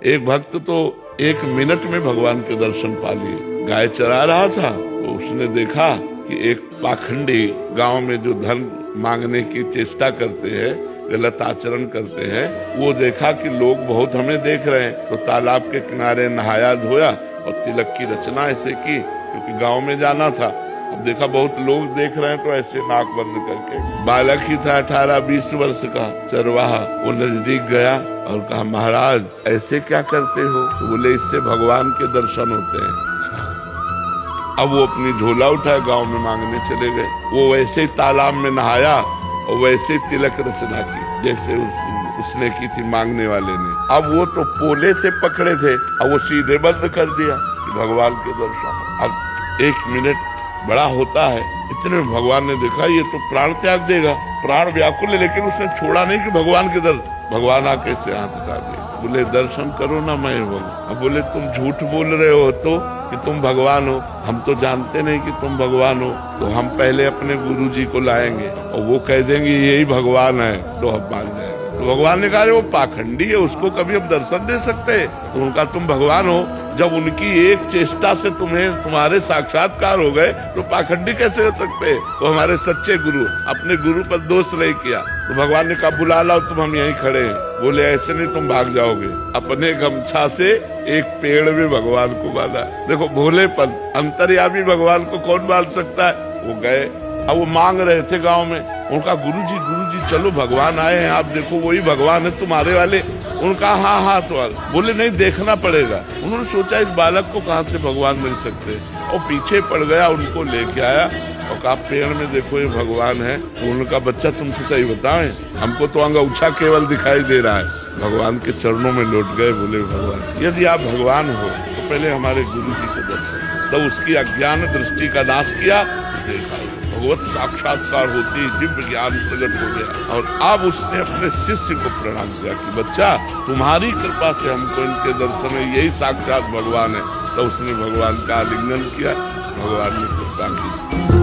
एक भक्त तो 1 मिनट में भगवान के दर्शन पा लिए। गाय चरा रहा था तो उसने देखा कि एक पाखंडी गांव में जो धन मांगने की चेष्टा करते हैं, गलत आचरण करते हैं, वो देखा कि लोग बहुत हमें देख रहे हैं, तो तालाब के किनारे नहाया धोया और तिलक की रचना ऐसे की, क्योंकि गांव में जाना था। अब देखा बहुत लोग देख रहे हैं तो ऐसे नाक बंद करके, बालक ही था 18-20 वर्ष का चरवाहा, वो नजदीक गया और कहा, महाराज ऐसे क्या करते हो? तो बोले, इससे भगवान के दर्शन होते हैं। अब वो अपनी झोला उठाए गांव में मांगने चले गए। वो वैसे ही तालाब में नहाया और वैसे ही तिलक रचना की जैसे उसने की थी मांगने वाले ने। अब वो तो पोले से पकड़े थे, अब वो सीधे बंद कर दिया कि भगवान के दर्शन। अब 1 मिनट बड़ा होता है, इतने में भगवान ने देखा ये तो प्राण त्याग देगा, प्राण व्याकुल है, लेकिन उसने छोड़ा नहीं कि भगवान के भगवान आके से हाथ उठा दिया। बोले, दर्शन करो ना मैं बोल। अब बोले, तुम झूठ बोल रहे हो तो कि तुम भगवान हो, हम तो जानते नहीं कि तुम भगवान हो, तो हम पहले अपने गुरुजी को लाएंगे और वो कह देंगे यही भगवान है, तो हम मान जाएंगे। तो भगवान ने कहा, वो पाखंडी है, उसको कभी अब दर्शन दे सकते हैं? तो उनका तुम भगवान हो, जब उनकी एक चेष्टा से तुम्हारे साक्षात्कार हो गए तो पाखंडी कैसे हो सकते? तो हमारे सच्चे गुरु, अपने गुरु पर दोष नहीं किया। तो भगवान ने कहा, बुला लाओ, तुम हम यहीं खड़े हैं। बोले, ऐसे नहीं, तुम भाग जाओगे। अपने गमछा से एक पेड़ में भगवान को बांधा। देखो भोलेपन, अंतर्यामी भगवान को कौन बांध सकता है? वो गए, अब वो मांग रहे थे गांव में। उनका, गुरुजी चलो भगवान आए हैं, आप देखो वही भगवान है तुम्हारे वाले। उनका हाँ तो बोले, नहीं देखना पड़ेगा। उन्होंने सोचा इस बालक को कहाँ से भगवान मिल सकते, और पीछे पड़ गया, उनको लेके आया और कहा, पेड़ में देखो ये भगवान है। उनका, बच्चा तुमसे सही बताएं, हमको तो अंगूठा केवल दिखाई दे रहा है। भगवान के चरणों में लौट गए, बोले, भगवान यदि आप भगवान हो तो पहले हमारे गुरु जी को दर्शन। तो उसकी अज्ञान दृष्टि का नाश किया, देखा भगवत साक्षात्कार होती, दिव्य ज्ञान प्रकट हो गया। और अब उसने अपने शिष्य को प्रणाम किया कि बच्चा, तुम्हारी कृपा से हमको इनके दर्शन है, यही साक्षात भगवान है। तो उसने भगवान का आलिंगन किया, भगवान ने कृपा की।